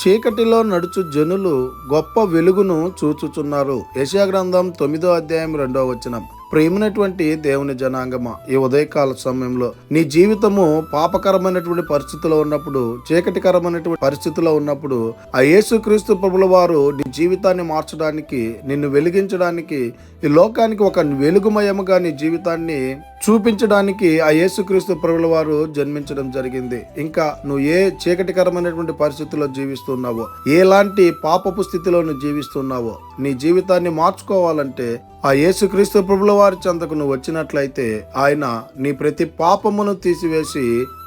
చీకటిలో నడుచు జనులు గొప్ప వెలుగును చూచుచున్నారు. యెషయా గ్రంథం 9:2. ప్రియమైనటువంటి దేవుని జనాంగమా, ఈ ఉదయకాల సమయంలో నీ జీవితము పాపకరమైనటువంటి పరిస్థితిలో ఉన్నప్పుడు, చీకటికరమైనటువంటి పరిస్థితిలో ఉన్నప్పుడు, ఆ యేసుక్రీస్తు ప్రభుల వారు నీ జీవితాన్ని మార్చడానికి, నిన్ను వెలిగించడానికి, ఈ లోకానికి ఒక వెలుగుమయముగా నీ జీవితాన్ని చూపించడానికి ఆ యేసుక్రీస్తు ప్రభుల వారు జన్మించడం జరిగింది. ఇంకా నువ్వు ఏ చీకటికరమైనటువంటి పరిస్థితుల్లో జీవిస్తున్నావో, ఎలాంటి పాపపు స్థితిలో నువ్వు జీవిస్తున్నావో, నీ జీవితాన్ని మార్చుకోవాలంటే ఆ యేసుక్రీస్తు ప్రభుల వారి చెంతకు నువ్వు వచ్చినట్లయితే ఆయన నీ ప్రతి పాపమును తీసివేసి,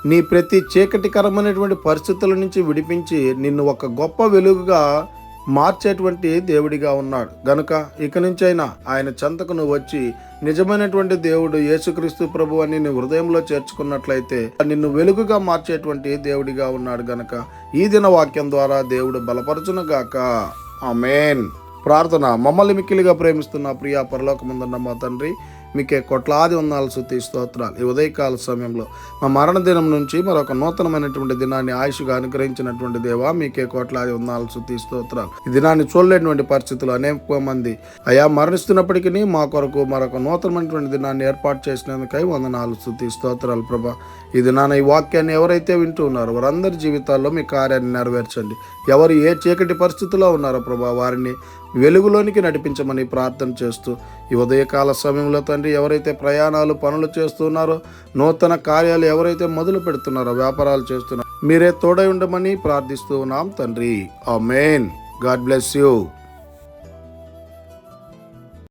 నీ ప్రతి చీకటికరమైనటువంటి పరిస్థితుల నుంచి విడిపించి నిన్ను ఒక గొప్ప వెలుగుగా మార్చేటువంటి దేవుడిగా ఉన్నాడు. గనుక ఇక నుంచైనా ఆయన చెంతకు నువ్వు వచ్చి నిజమైనటువంటి దేవుడు యేసుక్రీస్తు ప్రభు అని నీ హృదయంలో చేర్చుకున్నట్లయితే నిన్ను వెలుగుగా మార్చేటువంటి దేవుడిగా ఉన్నాడు. గనుక ఈ దిన వాక్యం ద్వారా దేవుడు బలపరచునుగాక. ఆమేన్. ప్రార్థన. మమ్మల్ని మిక్కిలిగా ప్రేమిస్తున్న ప్రియా పరలోకమందున్న మా తండ్రి, మీకే కోట్లాది వందనాలు, స్తుతి, స్తోత్రాలు. ఈ ఉదయకాల సమయంలో మా మరణ దినం నుంచి మరొక నూతనమైనటువంటి దినాన్ని ఆయుష్గా అనుగ్రహించినటువంటి దేవా, మీకే కోట్లాది వందనాలు, స్తుతి, స్తోత్రాలు. ఈ దినాన్ని చూడలేనటువంటి పరిస్థితులు అనేక మంది అయా మరణిస్తున్నప్పటికీ మా కొరకు మరొక నూతనమైనటువంటి దినాన్ని ఏర్పాటు చేసినందుకై వందనాలు, స్తుతి, స్తోత్రాలు. ప్రభా, ఈ దినాన ఈ వాక్యాన్ని ఎవరైతే వింటూ ఉన్నారో వారందరి జీవితాల్లో మీ కార్యాన్ని నెరవేర్చండి. ఎవరు ఏ చీకటి పరిస్థితిలో ఉన్నారో ప్రభా, వారిని వెలుగులోనికి నడిపించమని ప్రార్థన చేస్తూ ఈ ఉదయకాల సమయంలో తండ్రి, ఎవరైతే ప్రయాణాలు పనులు చేస్తున్నారో, నూతన కార్యాలు ఎవరైతే మొదలు పెడుతున్నారో, వ్యాపారాలు చేస్తున్నారో, మీరే తోడై ఉండమని ప్రార్థిస్తూ ఉన్నాం తండ్రి. ఆమేన్. God bless you.